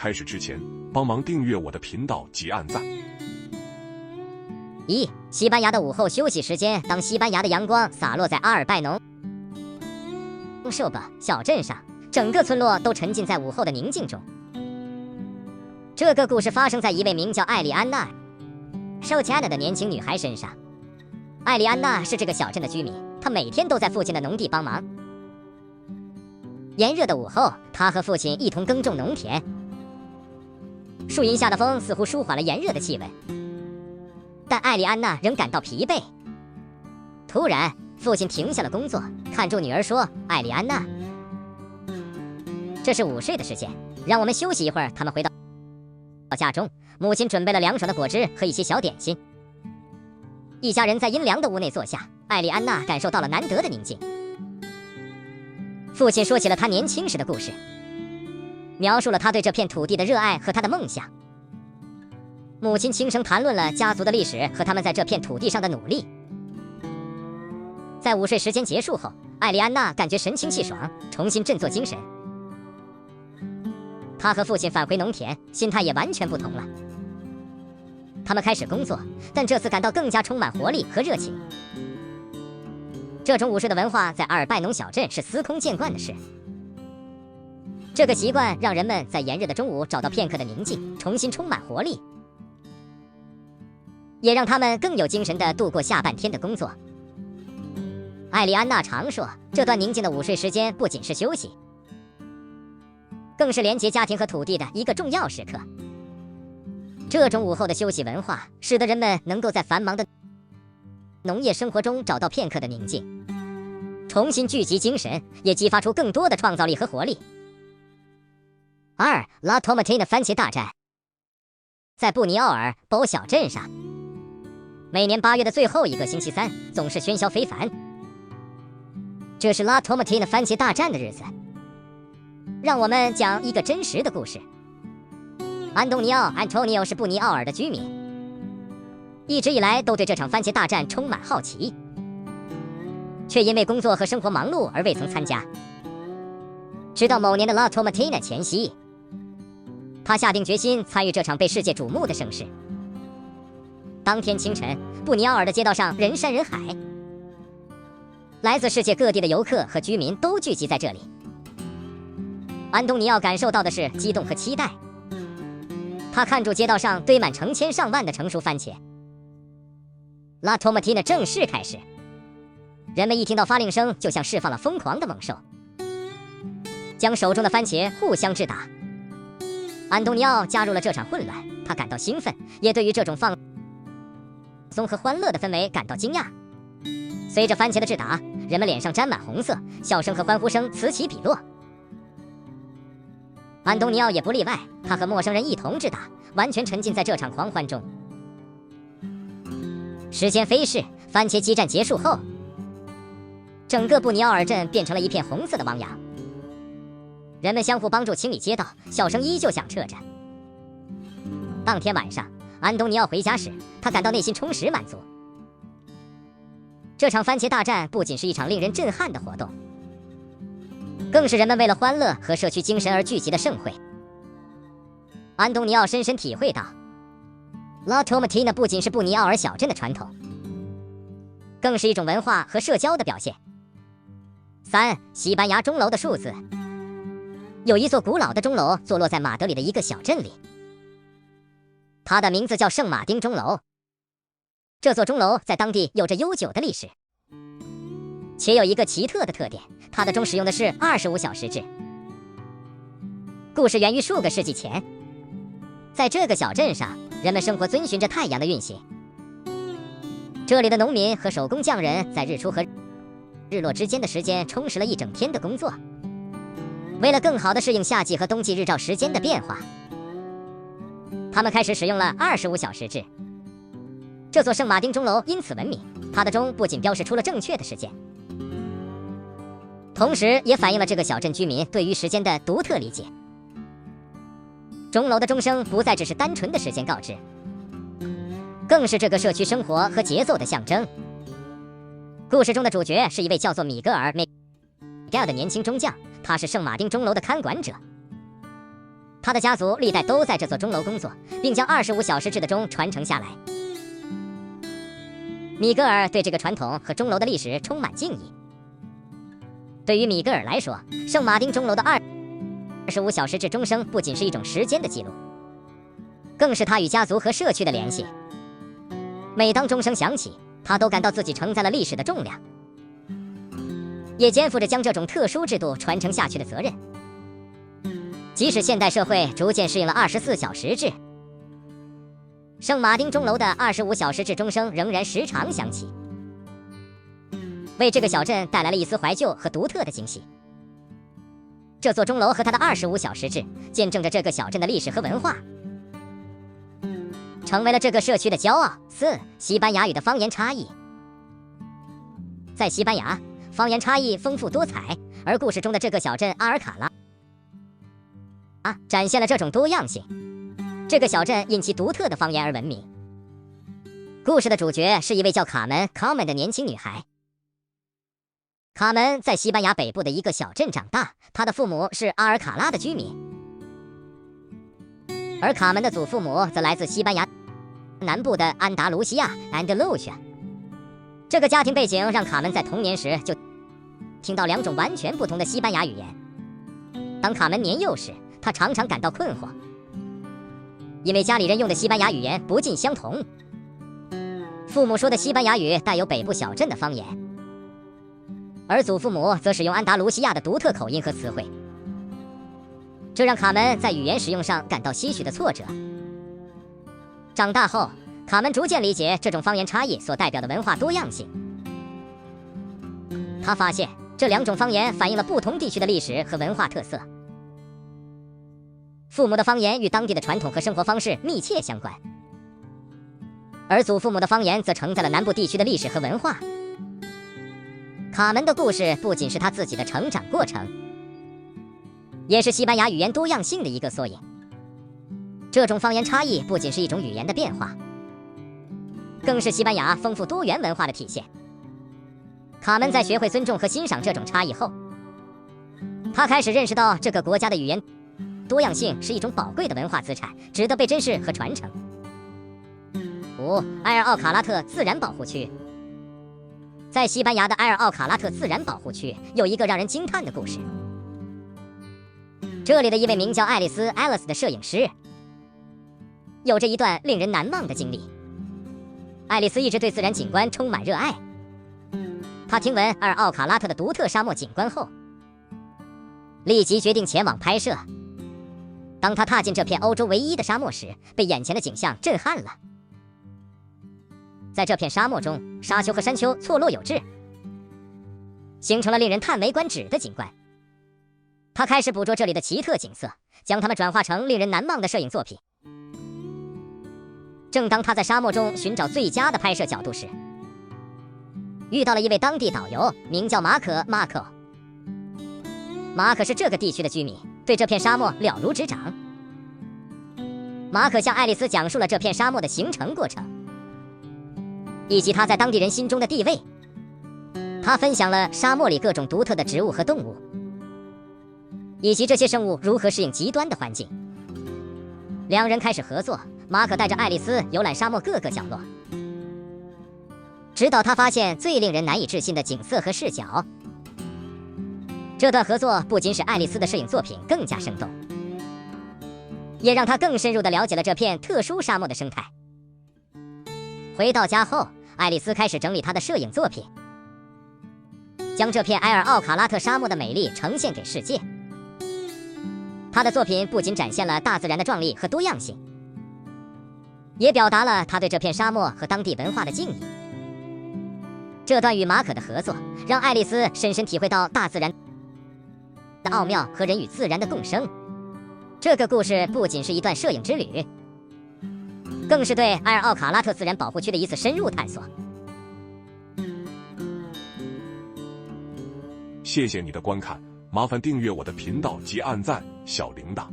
开始之前，帮忙订阅我的频道及按赞。1. 西班牙的午后休息时间，当西班牙的阳光洒落在阿尔拜农舍巴小镇上，整个村落都沉浸在午后的宁静中。这个故事发生在一位名叫艾莉安娜·受加纳的年轻女孩身上。艾莉安娜是这个小镇的居民，她每天都在附近的农地帮忙。炎热的午后，她和父亲一同耕种农田。树荫下的风似乎舒缓了炎热的气温，但艾莉安娜仍感到疲惫。突然，父亲停下了工作，看住女儿说：“艾莉安娜，这是午睡的时间，让我们休息一会儿。”他们回到家中，母亲准备了凉爽的果汁和一些小点心。一家人在阴凉的屋内坐下，艾莉安娜感受到了难得的宁静。父亲说起了他年轻时的故事，描述了他对这片土地的热爱和他的梦想。母亲轻声谈论了家族的历史和他们在这片土地上的努力。在午睡时间结束后，艾莉安娜感觉神清气爽，重新振作精神。她和父亲返回农田，心态也完全不同了。他们开始工作，但这次感到更加充满活力和热情。这种午睡的文化在阿尔拜农小镇是司空见惯的事。这个习惯让人们在炎热的中午找到片刻的宁静，重新充满活力，也让他们更有精神地度过下半天的工作。艾莉安娜常说，这段宁静的午睡时间不仅是休息，更是连接家庭和土地的一个重要时刻。这种午后的休息文化，使得人们能够在繁忙的农业生活中找到片刻的宁静，重新聚集精神，也激发出更多的创造力和活力。2. 拉托马蒂的番茄大战。在布尼奥尔博小镇上，每年8月的最后一个星期三总是喧嚣非凡。这是拉托马蒂的番茄大战的日子。让我们讲一个真实的故事。安东尼奥是布尼奥尔的居民，一直以来都对这场番茄大战充满好奇，却因为工作和生活忙碌而未曾参加。直到某年的拉托马蒂前夕，他下定决心参与这场被世界瞩目的盛事。当天清晨，布尼奥尔的街道上人山人海，来自世界各地的游客和居民都聚集在这里。安东尼奥感受到的是激动和期待，他看住街道上堆满成千上万的成熟番茄。拉托马蒂正式开始，人们一听到发令声，就像释放了疯狂的猛兽，将手中的番茄互相掷打。安东尼奥加入了这场混乱，他感到兴奋，也对于这种放松和欢乐的氛围感到惊讶。随着番茄的掷打，人们脸上沾满红色，笑声和欢呼声此起彼落。安东尼奥也不例外，他和陌生人一同掷打，完全沉浸在这场狂欢中。时间飞逝，番茄激战结束后，整个布尼奥尔镇变成了一片红色的汪洋。人们相互帮助清理街道，笑声依旧响彻着。当天晚上，安东尼奥回家时，他感到内心充实满足。这场番茄大战不仅是一场令人震撼的活动，更是人们为了欢乐和社区精神而聚集的盛会。安东尼奥深深体会到，拉托马蒂不仅是布尼奥尔小镇的传统，更是一种文化和社交的表现。3. 西班牙钟楼的数字。有一座古老的钟楼坐落在马德里的一个小镇里，它的名字叫圣马丁钟楼。这座钟楼在当地有着悠久的历史，且有一个奇特的特点，它的钟使用的是25小时制。故事源于数个世纪前，在这个小镇上，人们生活遵循着太阳的运行。这里的农民和手工匠人在日出和日落之间的时间充实了一整天的工作。为了更好地适应夏季和冬季日照时间的变化，他们开始使用了25小时制。这座圣马丁钟楼因此闻名，它的钟不仅标示出了正确的时间，同时也反映了这个小镇居民对于时间的独特理解。钟楼的钟声不再只是单纯的时间告知，更是这个社区生活和节奏的象征。故事中的主角是一位叫做米格尔·梅盖尔的年轻钟匠，他是圣马丁钟楼的看管者。他的家族历代都在这座钟楼工作，并将25小时制的钟传承下来。米格尔对这个传统和钟楼的历史充满敬意。对于米格尔来说，圣马丁钟楼的25小时制钟声不仅是一种时间的记录，更是他与家族和社区的联系。每当钟声响起，他都感到自己承载了历史的重量，也肩负着将这种特殊制度传承下去的责任。即使现代社会逐渐适应了24小时制，圣马丁钟楼的25小时制钟声仍然时常响起，为这个小镇带来了一丝怀旧和独特的惊喜。这座钟楼和它的25小时制，见证着这个小镇的历史和文化，成为了这个社区的骄傲。4. 西班牙语的方言差异。在西班牙，方言差异丰富多彩，而故事中的这个小镇阿尔卡拉展现了这种多样性。这个小镇因其独特的方言而闻名。故事的主角是一位叫卡门 Carmen 的年轻女孩。卡门在西班牙北部的一个小镇长大，她的父母是阿尔卡拉的居民，而卡门的祖父母则来自西班牙南部的安达卢西亚 Andalusia。 这个家庭背景让卡门在童年时就听到2种完全不同的西班牙语言。当卡门年幼时，他常常感到困惑，因为家里人用的西班牙语言不尽相同。父母说的西班牙语带有北部小镇的方言，而祖父母则使用安达卢西亚的独特口音和词汇，这让卡门在语言使用上感到些许的挫折。长大后，卡门逐渐理解这种方言差异所代表的文化多样性。他发现这2种方言反映了不同地区的历史和文化特色。父母的方言与当地的传统和生活方式密切相关，而祖父母的方言则承载了南部地区的历史和文化。卡门的故事不仅是他自己的成长过程，也是西班牙语言多样性的一个缩影。这种方言差异不仅是一种语言的变化，更是西班牙丰富多元文化的体现。卡门在学会尊重和欣赏这种差异后，他开始认识到这个国家的语言多样性是一种宝贵的文化资产，值得被珍视和传承。5. 埃尔奥卡拉特自然保护区。在西班牙的埃尔奥卡拉特自然保护区有一个让人惊叹的故事。这里的一位名叫爱丽丝 Alice 的摄影师，有着一段令人难忘的经历。爱丽丝一直对自然景观充满热爱，她听闻埃尔奥卡拉特的独特沙漠景观后，立即决定前往拍摄。当她踏进这片欧洲唯一的沙漠时，被眼前的景象震撼了。在这片沙漠中，沙丘和山丘错落有致，形成了令人叹为观止的景观。他开始捕捉这里的奇特景色，将它们转化成令人难忘的摄影作品。正当他在沙漠中寻找最佳的拍摄角度时，遇到了一位当地导游，名叫马可。马可是这个地区的居民，对这片沙漠了如指掌。马可向爱丽丝讲述了这片沙漠的形成过程，以及它在当地人心中的地位。他分享了沙漠里各种独特的植物和动物，以及这些生物如何适应极端的环境。2人开始合作，马可带着爱丽丝游览沙漠各个角落，直到他发现最令人难以置信的景色和视角。这段合作不仅使爱丽丝的摄影作品更加生动，也让她更深入地了解了这片特殊沙漠的生态。回到家后，爱丽丝开始整理她的摄影作品，将这片埃尔奥卡拉特沙漠的美丽呈现给世界。她的作品不仅展现了大自然的壮丽和多样性，也表达了她对这片沙漠和当地文化的敬意。这段与马可的合作，让爱丽丝深深体会到大自然的奥妙和人与自然的共生。这个故事不仅是一段摄影之旅，更是对埃尔奥卡拉特自然保护区的一次深入探索。谢谢你的观看，麻烦订阅我的频道及按赞小铃铛。